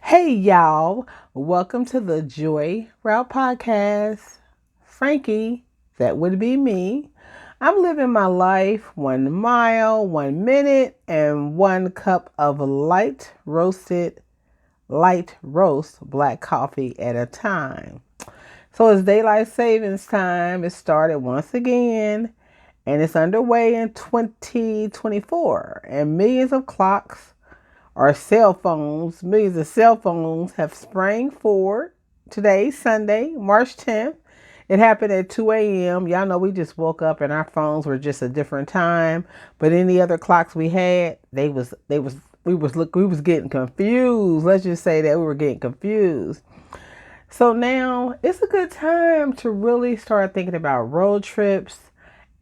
Hey y'all, welcome to the Joy Route Podcast. Frankie, that would be me. I'm living my life 1 mile, 1 minute, and 1 cup of light roast black coffee at a time. So it's daylight savings time. It started once again and it's underway in 2024, and millions of cell phones have sprang forward. Today, Sunday, March 10th. It happened at 2 a.m. Y'all know we just woke up and our phones were just a different time. But any other clocks we had, we was getting confused. Let's just say that we were getting confused. So now it's a good time to really start thinking about road trips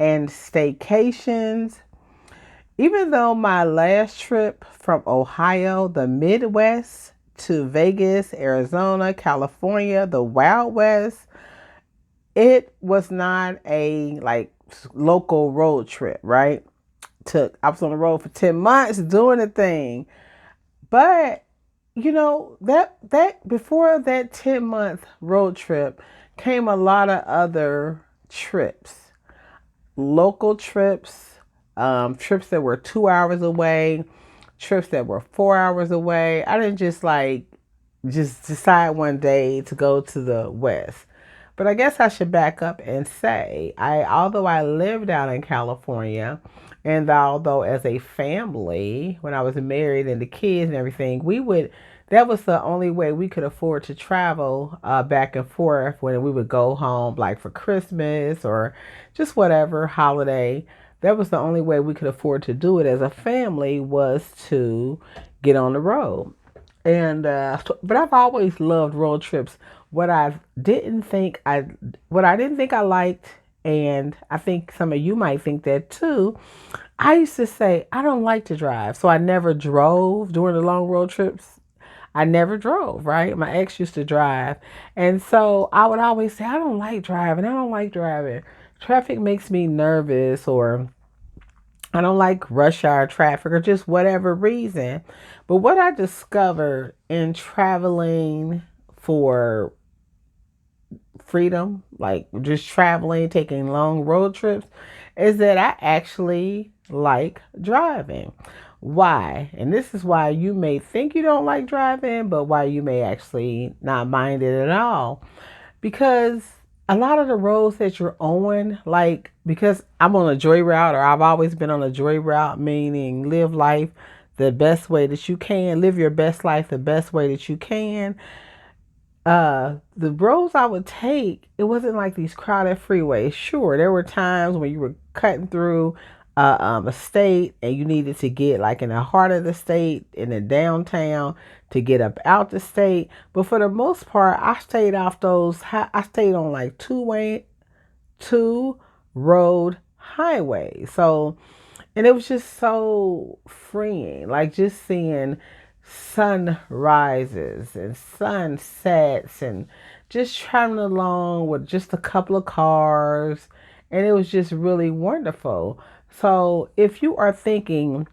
and staycations. Even though my last trip from Ohio, the Midwest, to Vegas, Arizona, California, the Wild West, it was not a local road trip, right? I was on the road for 10 months doing the thing. But that before that 10-month road trip came a lot of other trips, local trips, trips that were 2 hours away, trips that were 4 hours away. I didn't just decide one day to go to the West. But I guess I should back up and say, although I lived out in California, and although as a family, when I was married and the kids and everything, that was the only way we could afford to travel back and forth when we would go home, like for Christmas or just whatever holiday. That was the only way we could afford to do it as a family, was to get on the road. But I've always loved road trips. What I didn't think I what I didn't think I liked, and I think some of you might think that too. I used to say I don't like to drive, so I never drove during the long road trips. I never drove, right? My ex used to drive. And so I would always say, I don't like driving. I don't like driving. Traffic makes me nervous, or I don't like rush hour traffic, or just whatever reason. But what I discovered in traveling for freedom, like just traveling, taking long road trips, is that I actually like driving. Why? And this is why you may think you don't like driving, but why you may actually not mind it at all. Because a lot of the roads that you're on, because I'm on a joy route, or I've always been on a joy route, meaning live life the best way that you can, live your best life the best way that you can. The roads I would take, it wasn't like these crowded freeways. Sure, there were times when you were cutting through a state and you needed to get like in the heart of the state, in the downtown, to get up out the state. But for the most part, I stayed on like two road highways. So, and it was just so freeing, like just seeing sunrises and sunsets and just traveling along with just a couple of cars. And it was just really wonderful. So if you are thinking,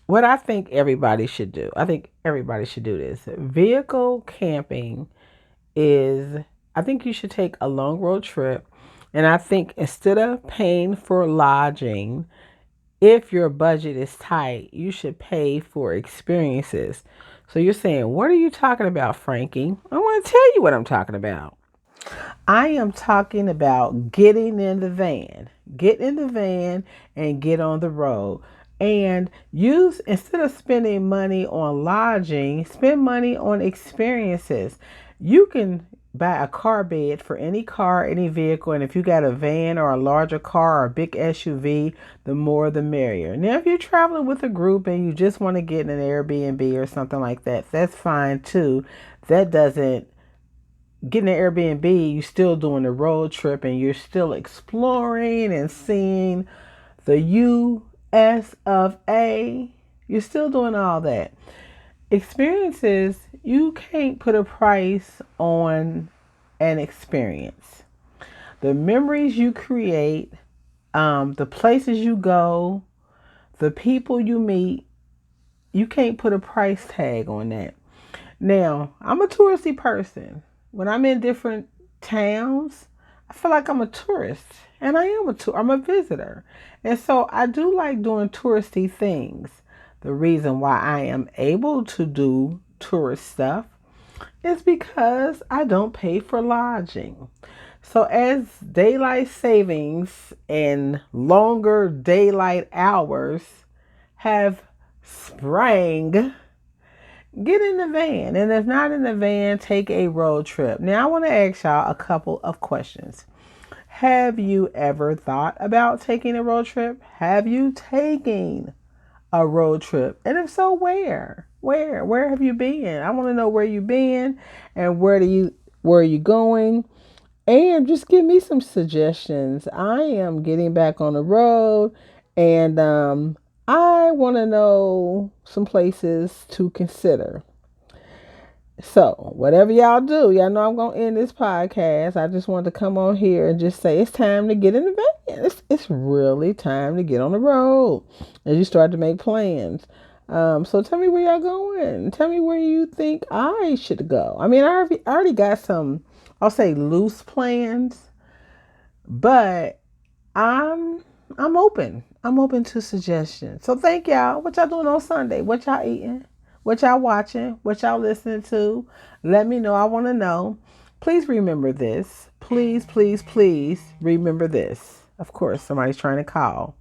what I think everybody should do, I think everybody should do this. Vehicle camping is, I think you should take a long road trip. And I think instead of paying for lodging, if your budget is tight, you should pay for experiences. So you're saying, what are you talking about, Frankie? I want to tell you what I'm talking about. I am talking about getting in the van. Get in the van and get on the road. And use, instead of spending money on lodging, spend money on experiences. You can buy a car bed for any car, any vehicle. And if you got a van or a larger car or a big SUV, the more the merrier. Now, if you're traveling with a group and you just want to get in an Airbnb or something like that, that's fine too. That doesn't Getting an Airbnb, you're still doing the road trip and you're still exploring and seeing the US of A. You're still doing all that. Experiences, you can't put a price on an experience. The memories you create, the places you go, the people you meet, you can't put a price tag on that. Now, I'm a touristy person. When I'm in different towns, I feel like I'm a tourist. And I am I'm a visitor. And so I do like doing touristy things. The reason why I am able to do tourist stuff is because I don't pay for lodging. So as daylight savings and longer daylight hours have sprang, get in the van. And if not in the van, take a road trip. Now, I want to ask y'all a couple of questions. Have you ever thought about taking a road trip? Have you taken a road trip? And if so, where? Where have you been? I want to know where you've been and where are you going? And just give me some suggestions. I am getting back on the road and I want to know some places to consider. So, whatever y'all do, y'all know I'm going to end this podcast. I just wanted to come on here and just say it's time to get in the van. It's really time to get on the road as you start to make plans. So, tell me where y'all going. Tell me where you think I should go. I mean, I already got some, I'll say loose plans, but I'm open. I'm open to suggestions. So thank y'all. What y'all doing on Sunday? What y'all eating? What y'all watching? What y'all listening to? Let me know. I want to know. Please remember this. Please, please, please remember this. Of course, somebody's trying to call.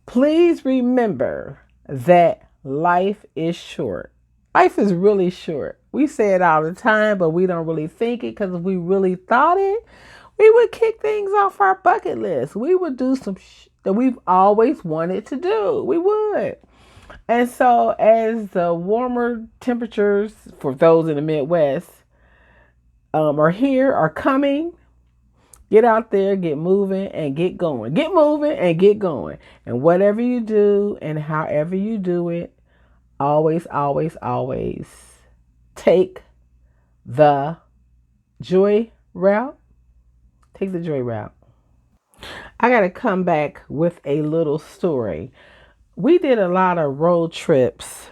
Please remember that life is short. Life is really short. We say it all the time, but we don't really think it because if we really thought it, we would kick things off our bucket list. We would do some that we've always wanted to do. We would. And so, as the warmer temperatures for those in the Midwest are coming, get out there, get moving, and get going. Get moving and get going. And whatever you do and however you do it, always, always, always take the joy route. Take the joy route. I got to come back with a little story. We did a lot of road trips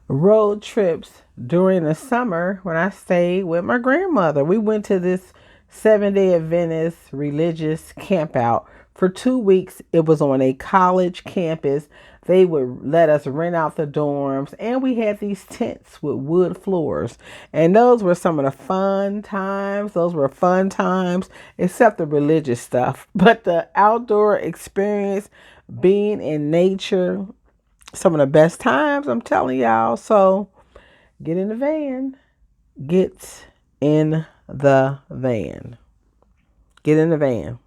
during the summer when I stayed with my grandmother. We went to this 7-day Adventist religious camp out for 2 weeks. It was on a college campus. They would let us rent out the dorms, and we had these tents with wood floors. And those were some of the fun times. Those were fun times, except the religious stuff. But the outdoor experience, being in nature, some of the best times, I'm telling y'all. So get in the van. Get in the van. Get in the van.